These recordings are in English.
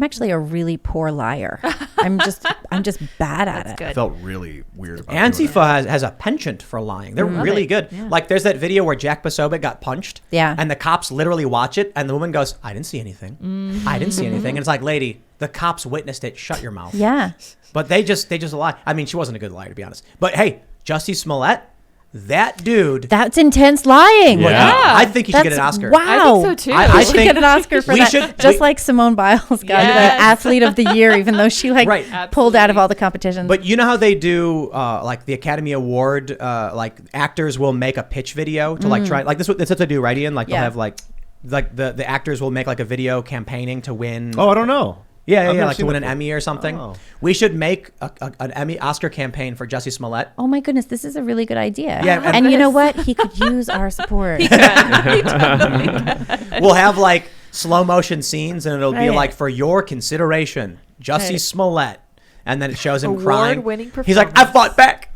I'm actually a really poor liar. I'm just bad at it. Good. I felt really weird about Antifa has a penchant for lying. They're really good. Yeah. Like there's that video where Jack Posobiec got punched. Yeah. And the cops literally watch it, and the woman goes, "I didn't see anything. I didn't see anything." And it's like, lady, the cops witnessed it. Shut your mouth. Yeah. But they just lie. I mean, she wasn't a good liar, to be honest. But hey, Jussie Smollett, that dude. That's intense lying. Yeah. I think he should get an Oscar. Wow. I think so too. I She should think get an Oscar for we that. should- Just we- like Simone Biles got Yes. the Athlete of the Year, even though she Right. pulled out of all the competitions. But you know how they do, like the Academy Award, like actors will make a pitch video to like try, like that's what they do, right, Ian? Like they'll have like the actors will make like a video campaigning to win. Oh, I don't know. Yeah, I've never like to seen win that an before. Emmy or something. Oh. We should make an Emmy Oscar campaign for Jussie Smollett. oh my goodness, this is a really good idea. Yeah, and you know what? He could use our support. We'll have like slow motion scenes, and it'll be Right. like, for your consideration, Jussie Right. Smollett, and then it shows him crying. Award-winning He's like, "I fought back.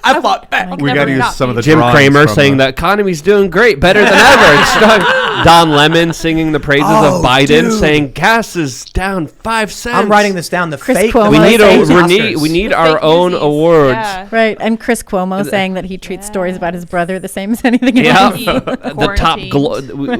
I fought back." We got to use some of the Jim drawings Cramer from saying the economy's doing great, better than ever. It's Don Lemon singing the praises Oh, of Biden, dude. saying gas is down 5 cents. I'm writing this down. The Chris fake. Cuomo We need saying Oscars. we need The our fake own newsies. awards. Yeah. Right. And Chris Cuomo saying that he treats stories about his brother the same as anything Yeah, else. the top.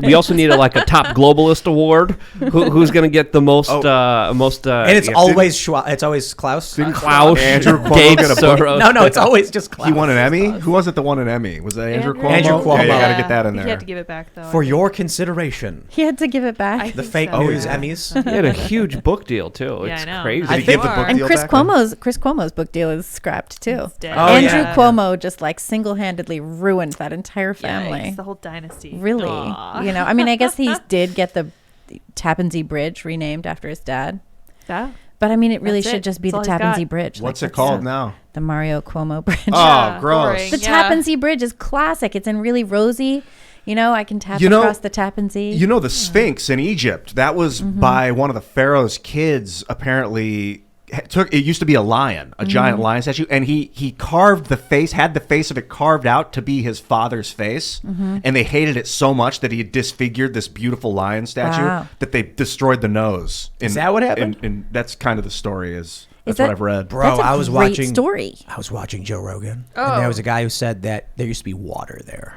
We also need a top globalist award. Who's going to get the most? Most. And it's always it's always Klaus. Klaus, Andrew Cuomo Dave get a book? Soros. No, it's always just Klaus. He won an Emmy? Who was it that won an Emmy? Was that Andrew Cuomo? Andrew Cuomo. Yeah, you got to Yeah. get that in He there. had to give it back though. For your consideration. He had to give it back. I The think fake so. news Yeah. Emmys. He had a huge book deal too. Yeah, It's I know. crazy. Did he give the book and deal Chris back? Cuomo's book deal is scrapped too. It's dead. Oh, Andrew yeah. Cuomo just like single-handedly ruined that entire Yikes, family. the whole dynasty. Really, Aw. you know. I mean, I guess he did get the Tappan Zee Bridge renamed after his dad, Yeah. but I mean, it really That's should it. just be That's the all he's Tappan got. Zee Bridge. What's Like, it called that's now? The Mario Cuomo Bridge. Oh, Yeah, gross. boring. The Yeah. Tappan Zee Bridge is classic. It's in really rosy. You know, I can tap You know- across the Tappan Zee. You know the Sphinx in Egypt? That was by one of the pharaoh's kids. Apparently, it used to be a lion, a giant lion statue, and he carved the face, had the face of it carved out to be his father's face, and they hated it so much that he disfigured this beautiful lion statue Wow. that they destroyed the nose. Is that what happened? And that's kind of the story. That's that- what I've read. Bro, That's a I was great watching story. I was watching Joe Rogan, and there was a guy who said that there used to be water there.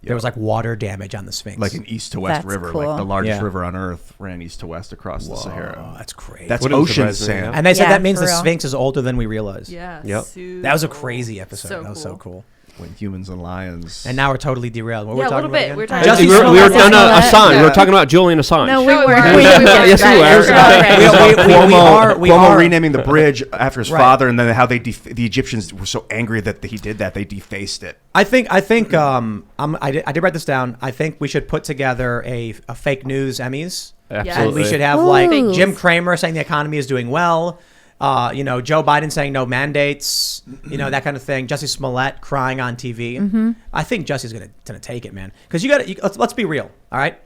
There was like water damage on the Sphinx. Like an east to west That's river, cool. like the largest Yeah. river on Earth ran east to west across the Oh, Sahara. that's crazy. That's Wouldn't ocean surprise me, sand. yeah. And they said Yeah, that means for the real. Sphinx is older than we realize. Yeah. Yep. That was a crazy episode. That was so cool. When humans and lions. And now we're totally derailed. What Yeah, were we a talking little about bit. again? We're talking Jussie we were Smollett. done Smollett. Assange. We Yeah. were talking about Julian Assange. No, we No, we weren't. weren't. We Yes, didn't yes, get we that. were. We Cuomo are renaming the bridge after his Right. father, and then how the Egyptians were so angry that he did that, they defaced it. I think I did write this down. I think we should put together a fake news Emmys. And Absolutely. we should have Ooh. like Fake Jim news. Kramer saying the economy is doing well. Joe Biden saying no mandates, that kind of thing. Jussie Smollett crying on TV. I think Jussie's gonna take it, man. Because let's be real, all right?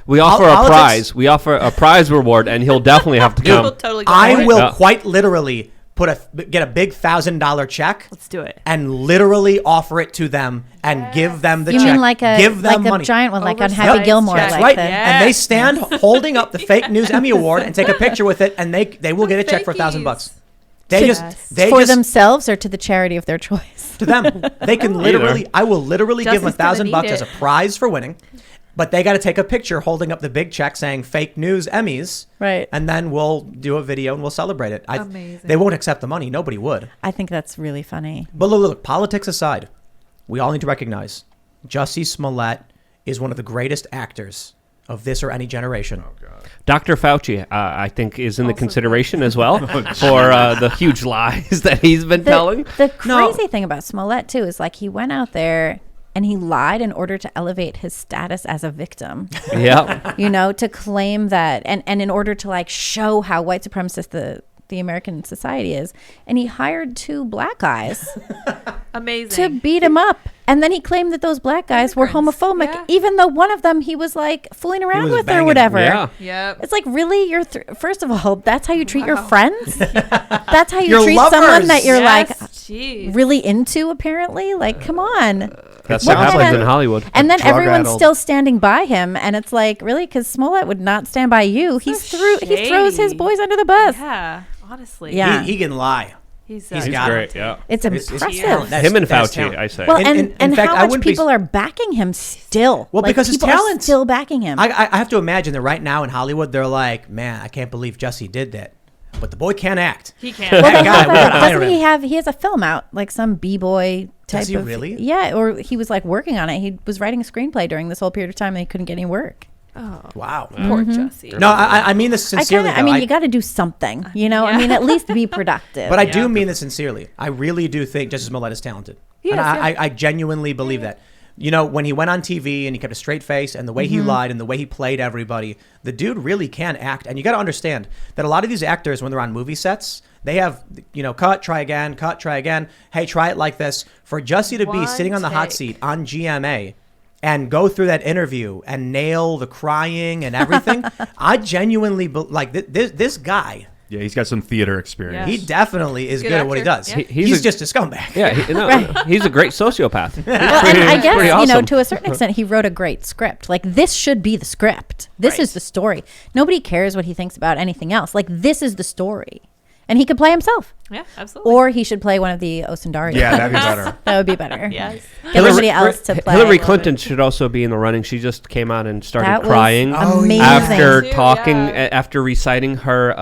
We offer a Politics- prize. We offer a prize reward, and he'll definitely have to We'll come. totally go for I it. will Yeah. quite literally get a big $1,000 check Let's do it. and literally offer it to them and give them the You check. mean like give them a money. giant one, like on Oversized Happy Gilmore, check. That's like right. the, And they stand holding up the fake news Emmy Award and take a picture with it, and they will get a check for $1,000. They Yes. they for just themselves or to the charity of their choice. to them. They can literally. I will literally give them Justice gonna $1,000 need as a it. prize for winning, but they got to take a picture holding up the big check saying "fake news Emmys," Right. and then we'll do a video and we'll celebrate it. Amazing. They won't accept the money. Nobody would. I think that's really funny. But look, politics aside, we all need to recognize Jussie Smollett is one of the greatest actors of this or any generation. Dr. Fauci, I think, is in the Also consideration as well for the huge lies that he's been telling. The No. crazy thing about Smollett too is like he went out there and he lied in order to elevate his status as a victim. Yeah. To claim that and in order to like show how white supremacist the American society is. And he hired 2 black guys Amazing. to beat him up. And then he claimed that those black guys were Immigrants, homophobic, yeah. even though one of them he was like fooling around was with banging or whatever. Yeah. Yep. It's like, really? First of all, that's how you treat your Wow. friends? That's how you Your treat lovers. someone that you're Yes, like jeez. really into, apparently? Like, come on. That's Well, what happens and- in Hollywood. And then everyone's drug-addled- still standing by him, and it's like, really? Because Smollett would not stand by you. He throws his shady. boys under the bus. Yeah, honestly. Yeah. He can lie. He's He's He's got great. talented. Yeah. It's It's impressive. talent. Him and That's Fauci, talent. I say. Well, In- and, in and fact, I how much wouldn't be- people are backing him still. Well, because his people are talent. still backing him. I have to imagine that right now in Hollywood, they're like, man, I can't believe Jussie did that. But the boy can't act. He can. well, That they guy, have we gotta hire doesn't him. he have? He has a film out, like some b-boy type Does he of. really? Yeah, or he was like working on it. He was writing a screenplay during this whole period of time, and he couldn't get any work. Oh, Wow. poor Jussie. No, I mean this sincerely. I mean, though. you got to do something, you know. I Yeah. mean, at least be productive. But I do mean this sincerely. I really do think Justice Smollett is talented. He and is, yeah. I genuinely believe that. You know, when he went on TV and he kept a straight face and the way he lied and the way he played everybody, the dude really can act. And you got to understand that a lot of these actors, when they're on movie sets, they have, you know, cut, try again. Hey, try it like this. For Jussie to be One sitting on the hot take. seat on GMA and go through that interview and nail the crying and everything, I genuinely, like, this guy, Yeah, he's got some theater experience. Yeah. he definitely is Good good at what he actor. does. Yeah. He's just a scumbag. Yeah, he's a great sociopath. He's Well, and I guess pretty you know, awesome. to a certain extent, he wrote a great script. Like this should be the script. This is the story. Nobody cares what he thinks about anything else. Like this is the story, and he could play himself, Yeah, absolutely. or he should play one of the Osundari. Yeah, that'd be better. That would be better. Yes. Get somebody else to play. Hillary Clinton should also be in the running. She just came out and started That was crying amazing. after Too, talking, yeah. after reciting her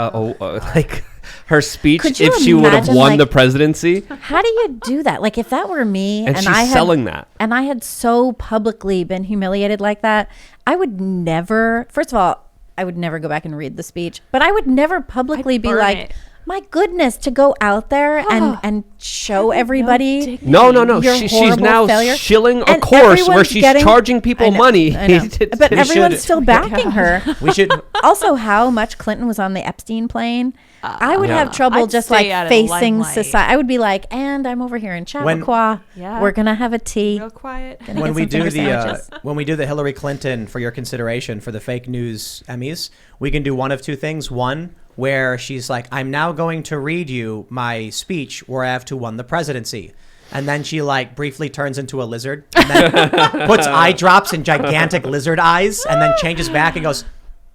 like her speech Could you if she would have imagine, won like- the presidency. How do you do that? Like if that were me, And she's I had selling that. and I had so publicly been humiliated like that, I would never. First of all, I would never go back and read the speech, but I would never publicly I'd be burn like, it. my goodness, to go out there and show everybody. No. Your She's horrible now failure. shilling a And course where everyone's she's getting- charging people I know, money. I know. But We everyone's should- still backing her. We should. Also, how much Clinton was on the Epstein plane. I would have trouble I'd just stay like out of the facing limelight. society. I would be like, and I'm over here in Chappaqua. Yeah. We're gonna have a tea. Real quiet. Gonna when get we some do finger the sandwiches. when we do the Hillary Clinton for your consideration for the fake news Emmys, we can do one of two things. One, where she's like, "I'm now going to read you my speech where I have to won the presidency," and then she like briefly turns into a lizard, and then puts eye drops and gigantic lizard eyes, and then changes back and goes,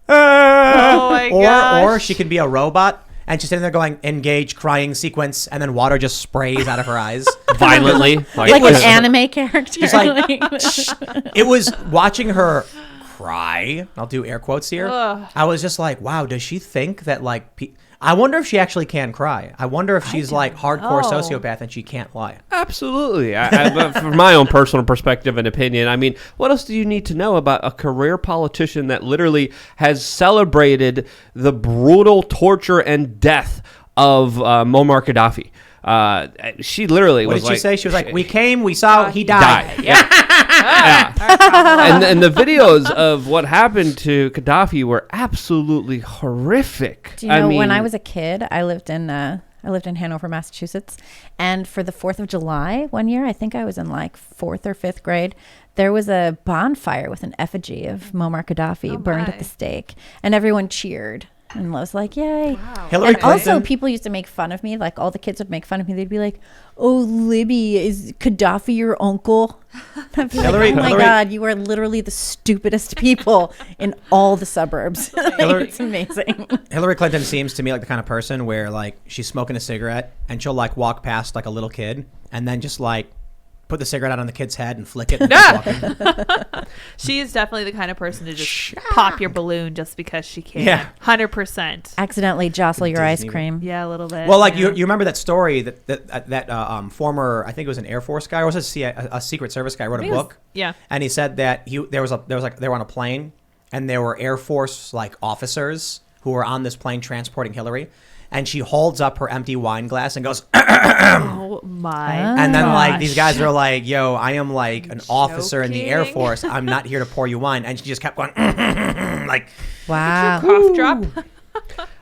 Oh my or gosh. she can be a robot. And she's sitting there going, engage crying sequence, and then water just sprays out of her eyes. Violently. Like an anime character. She's like, it was watching her cry. I'll do air quotes here. Ugh. I was just like, wow, does she think that like, I wonder if she actually can cry. I wonder if she's like hardcore know. sociopath and she can't lie. Absolutely. But from my own personal perspective and opinion, I mean, what else do you need to know about a career politician that literally has celebrated the brutal torture and death of Muammar Gaddafi? She literally What was did like, she say? She was like, we came, we saw, he died. died. Yeah. and the videos of what happened to Gaddafi were absolutely horrific. Do you know, when I mean, was a kid, I lived in Hanover, Massachusetts, and for the 4th of July one year, I think I was in like 4th or 5th grade, there was a bonfire with an effigy of Muammar Gaddafi burned at my. the stake, and everyone cheered. And I was like, yay. Wow. Hillary And also, Clinton. people used to make fun of me. Like, all the kids would make fun of me. They'd be like, oh, Libby, is Gaddafi your uncle? I'd be Hillary- like, oh, my Hillary- God, you are literally the stupidest people in all the suburbs. Hillary- It's amazing. Hillary Clinton seems to me like the kind of person where like she's smoking a cigarette and she'll like walk past like a little kid and then just like put the cigarette out on the kid's head and flick it. And keep walking. She is definitely the kind of person to just pop your balloon just because she can. Yeah. 100%. Accidentally jostle your ice Disney. cream. Yeah, a little bit. Well, like yeah. you remember that story that former, I think it was an Air Force guy or was it a Secret Service guy wrote a think it was- book. yeah. And he said that they were on a plane and there were Air Force like officers who were on this plane transporting Hillary, and she holds up her empty wine glass and goes, Oh my. and then like Gosh. these guys are like, yo, I am like an officer in the Air joking? Force. I'm not here to pour you wine. And she just kept going, like, Wow. Cough drop.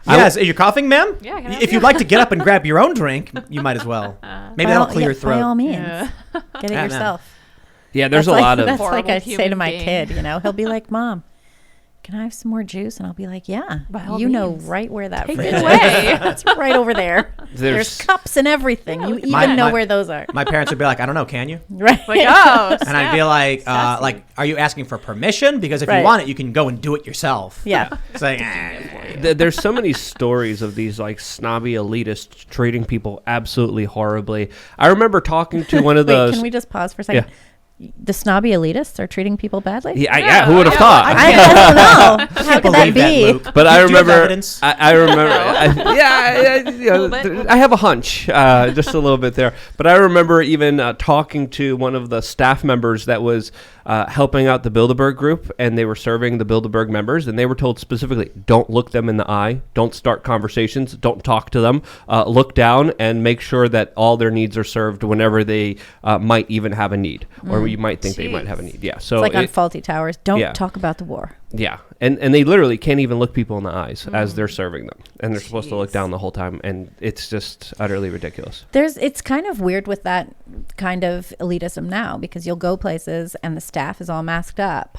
yes, are you coughing, ma'am? Yeah, can I If have you'd you? like to get up and grab your own drink, you might as well. Maybe that'll clear your By all throat. means. Yeah. Get it Yeah, no. yourself. yeah, there's That's a like, lot of That's like Horrible I say to human my being. kid, you know. He'll be like, Mom, can I have some more juice? And I'll be like, yeah, By all you know means. right where that Take fridge it is. away. It's right over there. There's cups and everything. You even know where those are. My parents would be like, I don't know, can you? Right. Like, oh, And I'd be like, are you asking for permission? Because if you Right. want it, you can go and do it yourself. Yeah. It's like, There's so many stories of these like snobby elitists treating people absolutely horribly. I remember talking to one of Wait, those. can we just pause for a second? The snobby elitists are treating people badly? Yeah, who would have thought? I don't know. How could that believe that, be? Luke. But I Do you have remember, evidence? I remember, bit. I have a hunch, just a little bit there. But I remember even talking to one of the staff members that was helping out the Bilderberg group, and they were serving the Bilderberg members, and they were told specifically, don't look them in the eye, don't start conversations, don't talk to them, look down and make sure that all their needs are served whenever they might even have a need, or you might think they might have a need. Yeah, so It's like on Faulty Towers. Don't yeah. talk about the war. yeah, and they literally can't even look people in the eyes as they're serving them, and they're supposed to look down the whole time, and it's just utterly ridiculous. It's kind of weird with that kind of elitism now, because you'll go places and the staff is all masked up.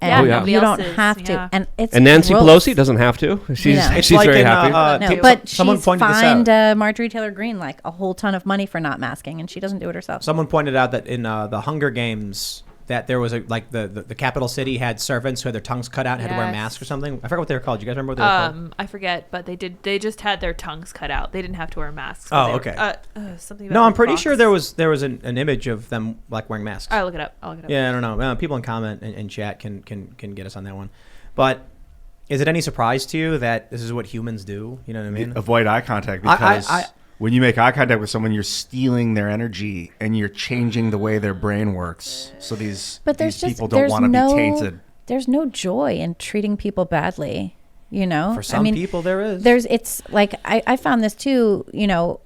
And Yeah. you don't Nobody else have is, to. yeah. And it's And Nancy gross. Pelosi doesn't have to. She's Yeah. It's she's like very in, happy. No, but someone she's pointed this fined out. Marjorie Taylor Greene like a whole ton of money for not masking, and she doesn't do it herself. Someone pointed out that in the Hunger Games, that there was the capital city had servants who had their tongues cut out and had to wear Yes. masks or something. I forgot what they were called. Do you guys remember what they were called? I forget, but they just had their tongues cut out. They didn't have to wear masks. Oh, They were- okay. Something about No, I'm the pretty cross. sure there was an image of them like wearing masks. I'll look it up. Yeah, I don't know. People in comment and chat can get us on that one. But is it any surprise to you that this is what humans do? You know what I mean? Avoid eye contact, I- because when you make eye contact with someone, you're stealing their energy and you're changing the way their brain works. So But there's these people don't there's want to no, be tainted. There's no joy in treating people badly. You know, For some people, there is. It's like I found this too. You know,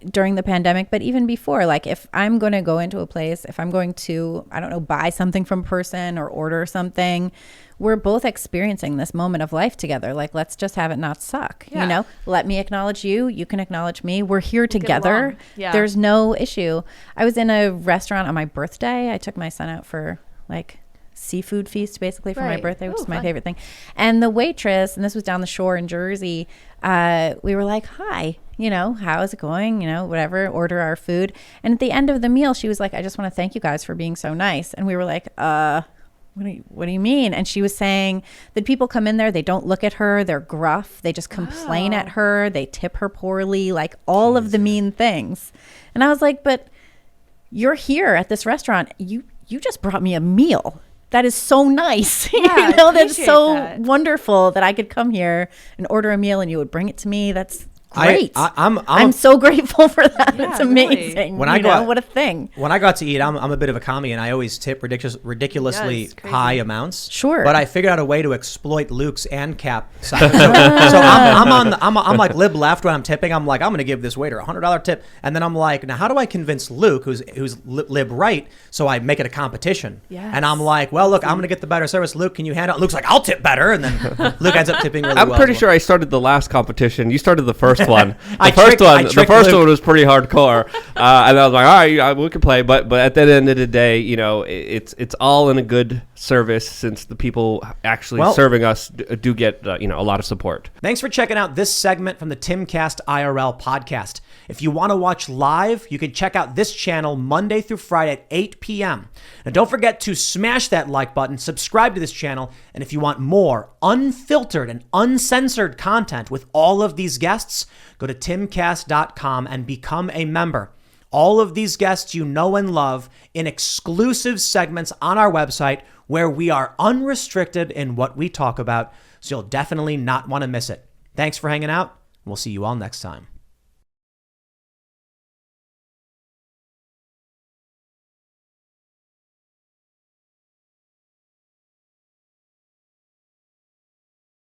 during the pandemic, but even before, like if I'm going to go into a place, if I'm going to, I don't know, buy something from a person or order something, we're both experiencing this moment of life together. Like, let's just have it not suck. Yeah. You know, let me acknowledge you. You can acknowledge me. We're here get together. along. Yeah. There's no issue. I was in a restaurant on my birthday. I took my son out for like seafood feast basically for my Right. birthday, which Ooh, is my fun. favorite thing. And the waitress, and this was down the shore in Jersey, we were like, hi, you know, how is it going? You know, whatever, order our food. And at the end of the meal, she was like, I just want to thank you guys for being so nice. And we were like, what do you mean? And she was saying that people come in there, they don't look at her, they're gruff, they just complain at her, they tip her poorly, like all of the mean things. And I was like, but you're here at this restaurant, you just brought me a meal. That is so nice. Yeah, you know, that's appreciate so that. wonderful that I could come here and order a meal and you would bring it to me. That's great. I'm so grateful for that. Yeah, It's really. amazing. When you I go know, out- what a thing. When I got to eat, I'm a bit of a commie, and I always tip ridiculously Yes, crazy. high amounts. Sure. But I figured out a way to exploit Luke's and Cap side. So I'm like lib left when I'm tipping. I'm like, I'm going to give this waiter $100 tip, and then I'm like, now how do I convince Luke, who's lib right, so I make it a competition? Yes. And I'm like, well, look, I'm going to get the better service. Luke, can you hand out? Luke's like, I'll tip better, and then Luke ends up tipping really well. I'm pretty as well. sure I started the last competition. You started the first one. I The tricked first Luke. one was pretty hardcore, and I was like, all right, we can play. But at the end of the day, you know, it's all in a good service, since the people actually Well- serving us do get a lot of support. Thanks for checking out this segment from the Timcast IRL podcast. If you want to watch live, you can check out this channel Monday through Friday at 8 p.m. And don't forget to smash that like button, subscribe to this channel, and if you want more unfiltered and uncensored content with all of these guests, go to timcast.com and become a member. All of these guests you know and love in exclusive segments on our website where we are unrestricted in what we talk about, so you'll definitely not want to miss it. Thanks for hanging out. We'll see you all next time.